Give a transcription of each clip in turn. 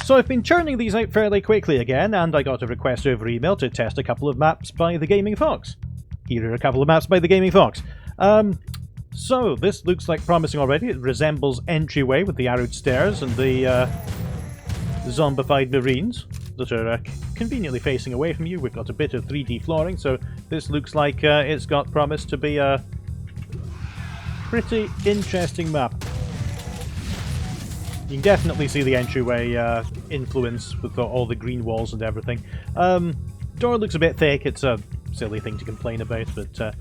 So I've been churning these out fairly quickly again, and I got a request over email to test a couple of maps by TheGamingFox. Here are a couple of maps by TheGamingFox. So this looks like promising already. It resembles Entryway with the arrowed stairs and the zombified marines that are conveniently facing away from you. We've got a bit of 3D flooring, so this looks like it's got promise to be a pretty interesting map. You can definitely see the entryway influence with all the green walls and everything. Door looks a bit thick. It's a silly thing to complain about, but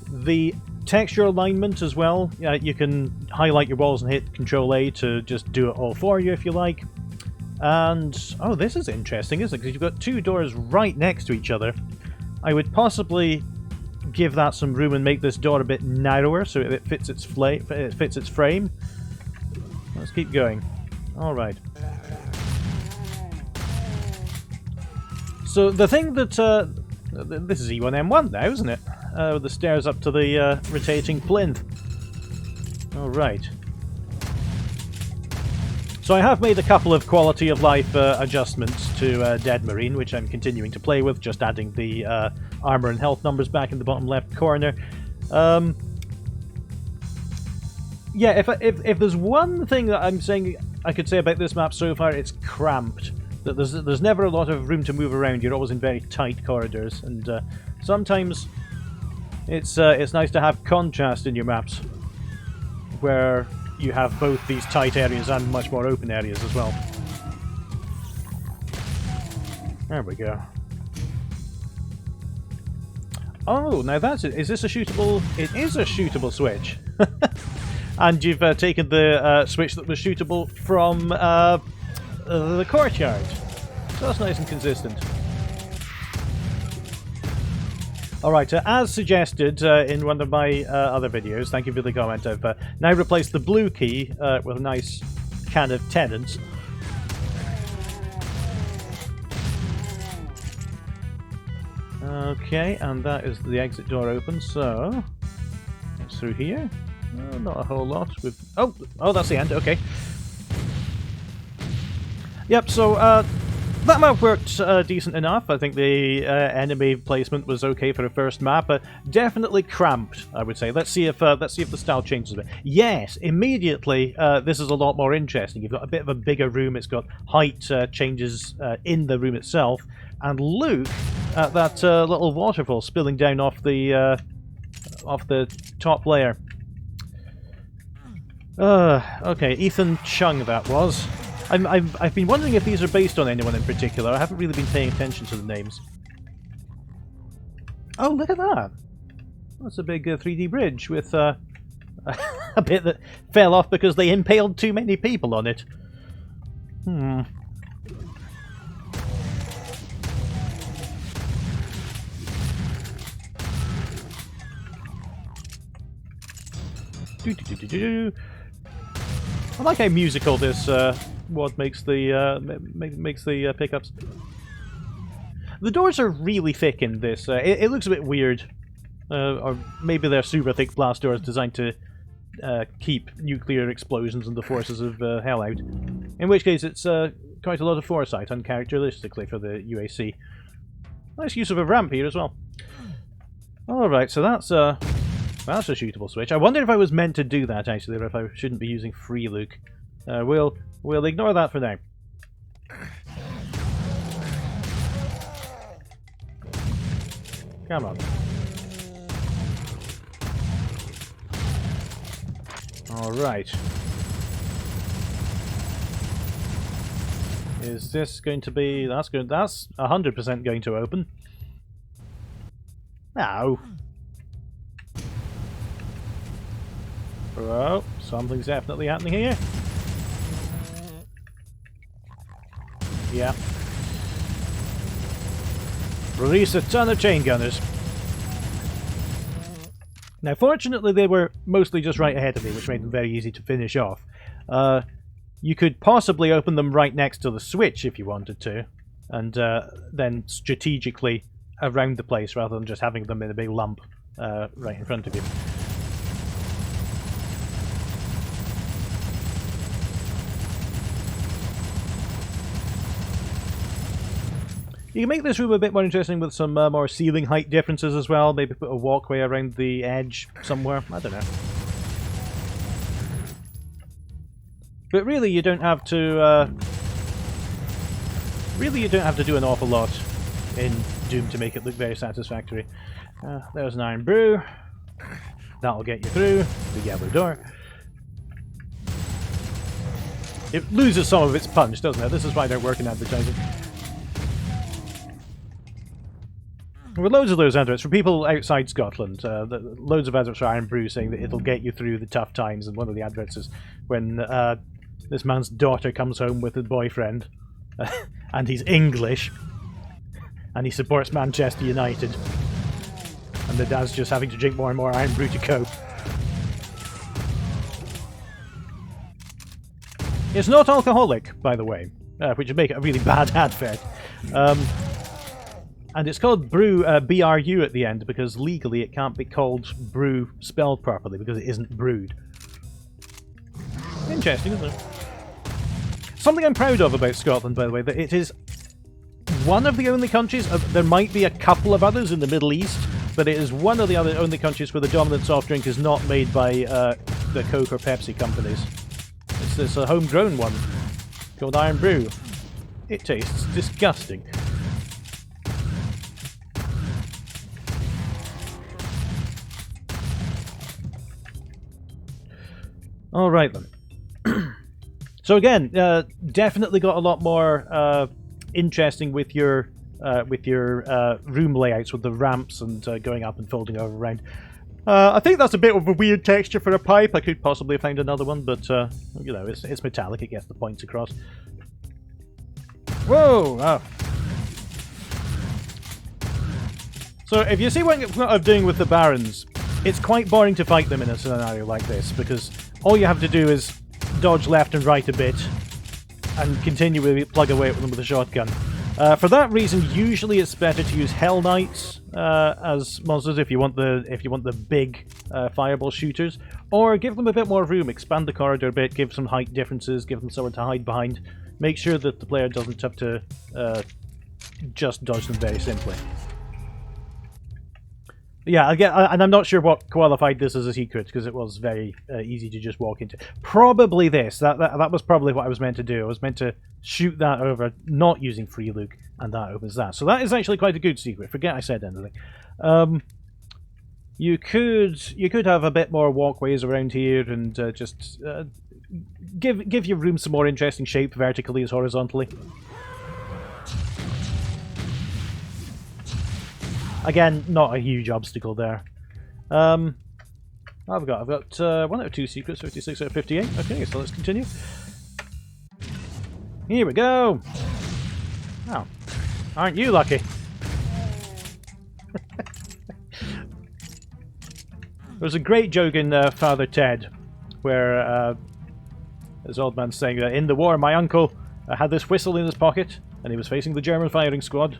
the texture alignment as well. You can highlight your walls and hit Control-A to just do it all for you if you like. And, oh, this is interesting, isn't it? Because you've got two doors right next to each other. I would possibly give that some room and make this door a bit narrower so it fits its frame. Let's keep going. Alright. So the thing that... this is E1M1 now, isn't it? With the stairs up to the rotating plinth. Alright. So I have made a couple of quality of life adjustments to Dead Marine, which I'm continuing to play with, just adding the armor and health numbers back in the bottom left corner. Yeah, if there's one thing that I'm saying I could say about this map so far, it's cramped. That there's never a lot of room to move around. You're always in very tight corridors, and sometimes it's nice to have contrast in your maps, where you have both these tight areas and much more open areas as well. There we go. Oh, now that's it. Is this a shootable? It is a shootable switch. And you've taken the switch that was shootable from the courtyard. So that's nice and consistent. Alright, as suggested in one of my other videos, thank you for the comment, I've now replaced the blue key with a nice can of Tennant. Okay, and that is the exit door open, so it's through here. Not a whole lot. Oh, that's the end, okay. Yep, so that map worked decent enough. I think the enemy placement was okay for a first map, but definitely cramped, I would say. Let's see if the style changes a bit. Yes, immediately this is a lot more interesting. You've got a bit of a bigger room. It's got height changes in the room itself, and look at that little waterfall spilling down off the top layer. Okay, Ethan Chung that was. I've been wondering if these are based on anyone in particular. I haven't really been paying attention to the names. Oh, look at that! That's a big 3D bridge with a bit that fell off because they impaled too many people on it. I like how musical this what makes the pickups. The doors are really thick in this. It looks a bit weird, or maybe they're super thick blast doors designed to keep nuclear explosions and the forces of hell out. In which case, it's quite a lot of foresight, uncharacteristically for the UAC. Nice use of a ramp here as well. All right, so that's a shootable switch. I wonder if I was meant to do that actually, or if I shouldn't be using free Luke. We'll ignore that for now. Come on. Alright. Is this going to be... That's 100% going to open. No. Oh, something's definitely happening here. Yeah. Release a ton of chain gunners. Now, fortunately, they were mostly just right ahead of me, which made them very easy to finish off. You could possibly open them right next to the switch if you wanted to, and then strategically around the place rather than just having them in a big lump right in front of you. You can make this room a bit more interesting with some more ceiling height differences as well. Maybe put a walkway around the edge somewhere. I don't know. But really, you don't have to. Really, you don't have to do an awful lot in Doom to make it look very satisfactory. There's an iron brew. That'll get you through the yellow door. It loses some of its punch, doesn't it? This is why they're working advertising. With loads of those adverts, for people outside Scotland, loads of adverts for Iron Brew saying that it'll get you through the tough times, and one of the adverts is when this man's daughter comes home with his boyfriend, and he's English, and he supports Manchester United, and the dad's just having to drink more and more Iron Brew to cope. It's not alcoholic, by the way, which would make it a really bad advert. And it's called Brew, B-R-U at the end, because legally it can't be called brew spelled properly, because it isn't brewed. Interesting, isn't it? Something I'm proud of about Scotland, by the way, that it is one of the only countries, there might be a couple of others in the Middle East, but it is one of the only countries where the dominant soft drink is not made by the Coke or Pepsi companies. It's a homegrown one, called Iron Brew. It tastes disgusting. Alright then. So again, definitely got a lot more interesting with your room layouts, with the ramps and going up and folding over around. I think that's a bit of a weird texture for a pipe. I could possibly find another one, but you know, it's metallic, it gets the points across. Whoa! Oh. So if you see what I'm doing with the Barons, it's quite boring to fight them in a scenario like this, because all you have to do is dodge left and right a bit, and continually plug away at them with a shotgun. For that reason, usually it's better to use Hell Knights as monsters if you want the big fireball shooters, or give them a bit more room, expand the corridor a bit, give some height differences, give them somewhere to hide behind, make sure that the player doesn't have to just dodge them very simply. Yeah, and I'm not sure what qualified this as a secret, because it was very easy to just walk into. Probably this. That was probably what I was meant to do. I was meant to shoot that over, not using free loot, and that opens that. So that is actually quite a good secret. Forget I said anything. You could have a bit more walkways around here, and just give your room some more interesting shape, vertically as horizontally. Again, not a huge obstacle there. I've got 1 out of 2 secrets, 56 out of 58. Okay, so let's continue. Here we go! Oh, aren't you lucky? There's a great joke in Father Ted, where this old man's saying that in the war my uncle had this whistle in his pocket, and he was facing the German firing squad.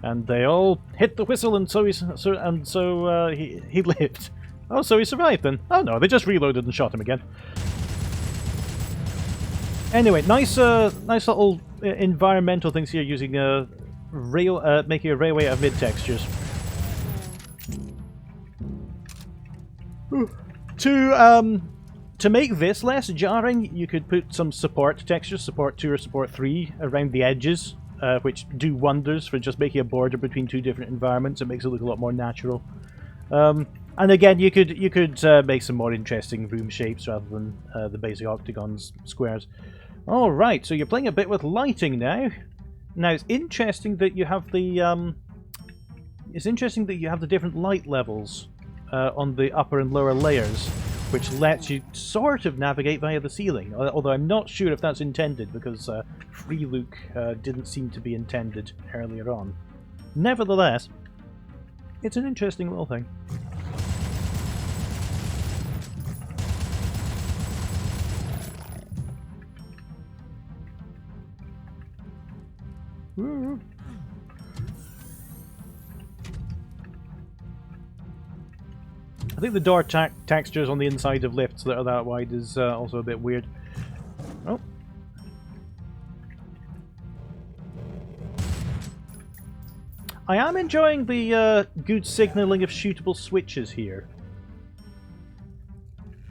And they all hit the whistle, and so he lived. Oh, so he survived then? Oh no, they just reloaded and shot him again. Anyway, nice little environmental things here, using making a railway out of mid textures. To make this less jarring, you could put some support textures, support 2 or support 3, around the edges. Which do wonders for just making a border between 2 different environments. It makes it look a lot more natural. And again, you could make some more interesting room shapes rather than the basic octagons, squares. All right, so you're playing a bit with lighting now. Now it's interesting that you have the different light levels on the upper and lower layers, which lets you sort of navigate via the ceiling, although I'm not sure if that's intended, because free loot didn't seem to be intended earlier on. Nevertheless, it's an interesting little thing. Ooh. I think the door textures on the inside of lifts that are that wide is also a bit weird. Oh. I am enjoying the good signalling of shootable switches here.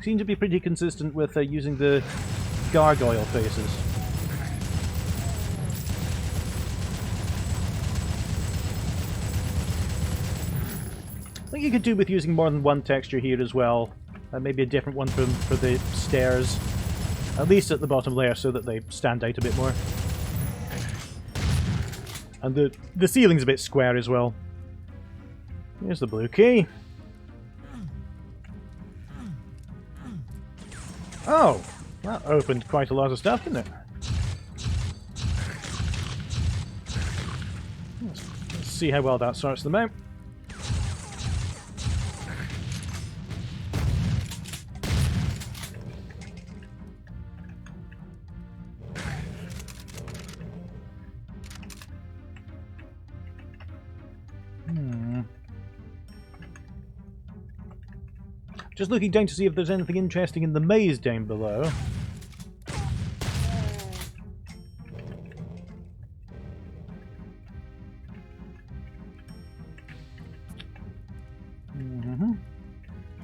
Seem to be pretty consistent with using the gargoyle faces. I think you could do with using more than one texture here as well. Maybe a different one for the stairs. At least at the bottom layer so that they stand out a bit more. And the ceiling's a bit square as well. Here's the blue key. Oh! That opened quite a lot of stuff, didn't it? Let's see how well that sorts them out. Just looking down to see if there's anything interesting in the maze down below.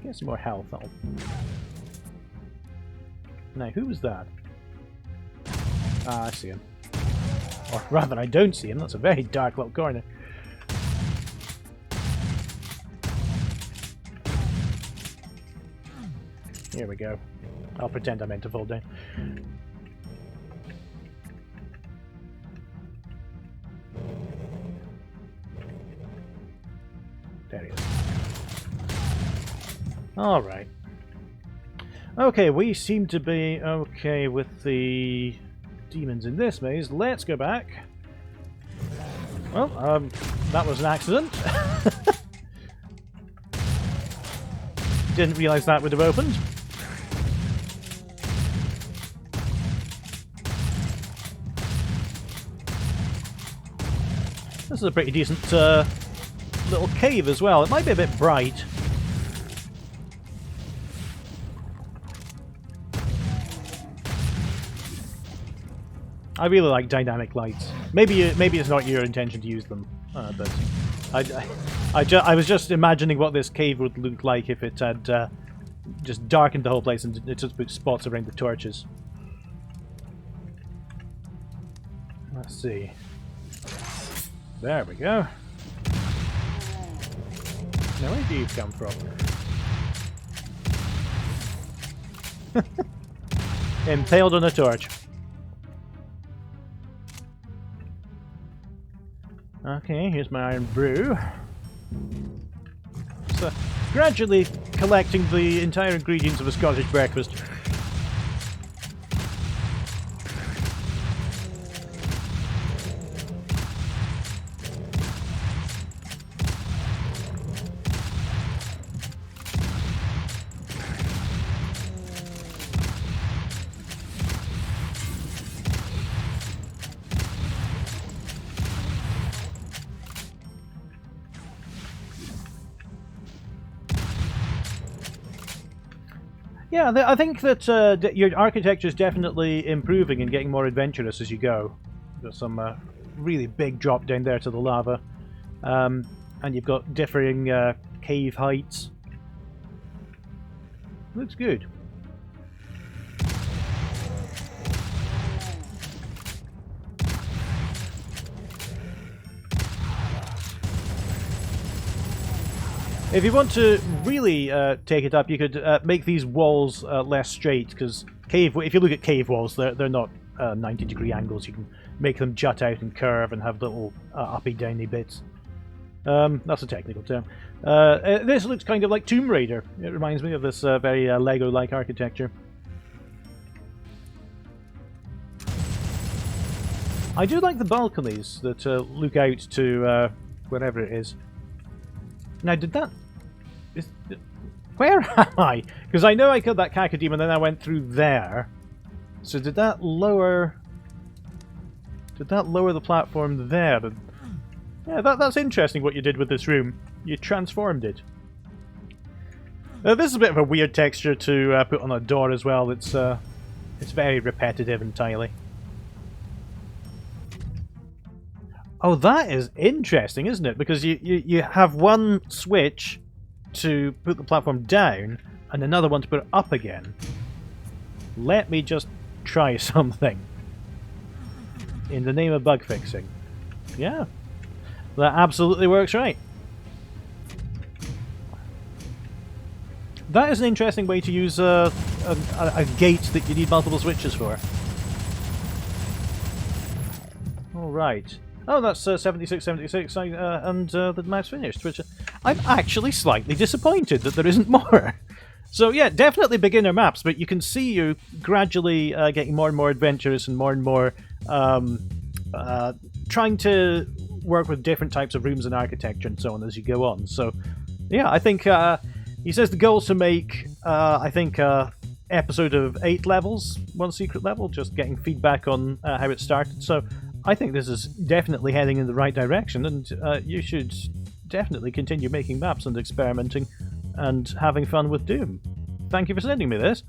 Get some more health. Now, who was that? Ah, I see him. Or rather, I don't see him. That's a very dark little corner. Here we go. I'll pretend I meant to fall down. There he is. Alright. Okay, we seem to be okay with the demons in this maze. Let's go back. Well, that was an accident. Didn't realise that would have opened. This is a pretty decent little cave as well. It might be a bit bright. I really like dynamic lights. Maybe it's not your intention to use them, but I was just imagining what this cave would look like if it had just darkened the whole place and it just put spots around the torches. Let's see. There we go. Now, where do you come from? Impaled on a torch. Okay, here's my iron brew. So, gradually collecting the entire ingredients of a Scottish breakfast. Yeah, I think that your architecture is definitely improving and getting more adventurous as you go. There's some really big drop down there to the lava. And you've got differing cave heights. Looks good. If you want to really take it up, you could make these walls less straight, because if you look at cave walls, they're not 90-degree angles. You can make them jut out and curve and have little uppy-downy bits. That's a technical term. This looks kind of like Tomb Raider. It reminds me of this very Lego-like architecture. I do like the balconies that look out to wherever it is. Now, did that... Where am I? Because I know I killed that cacodeme and then I went through there. So did that lower... Did that lower the platform there? Yeah, that's interesting what you did with this room. You transformed it. This is a bit of a weird texture to put on a door as well. It's very repetitive and tiny. Oh, that is interesting, isn't it? Because you have one switch to put the platform down and another one to put it up again. Let me just try something. In the name of bug fixing. Yeah. That absolutely works right. That is an interesting way to use a gate that you need multiple switches for. Alright. Oh, that's 76, and the map's finished, which I'm actually slightly disappointed that there isn't more. So yeah, definitely beginner maps, but you can see you gradually getting more and more adventurous and more trying to work with different types of rooms and architecture and so on as you go on. So yeah, I think he says the goal is to make, I think, episode of 8 levels, 1 secret level, just getting feedback on how it started. So I think this is definitely heading in the right direction, and you should definitely continue making maps and experimenting and having fun with Doom. Thank you for sending me this.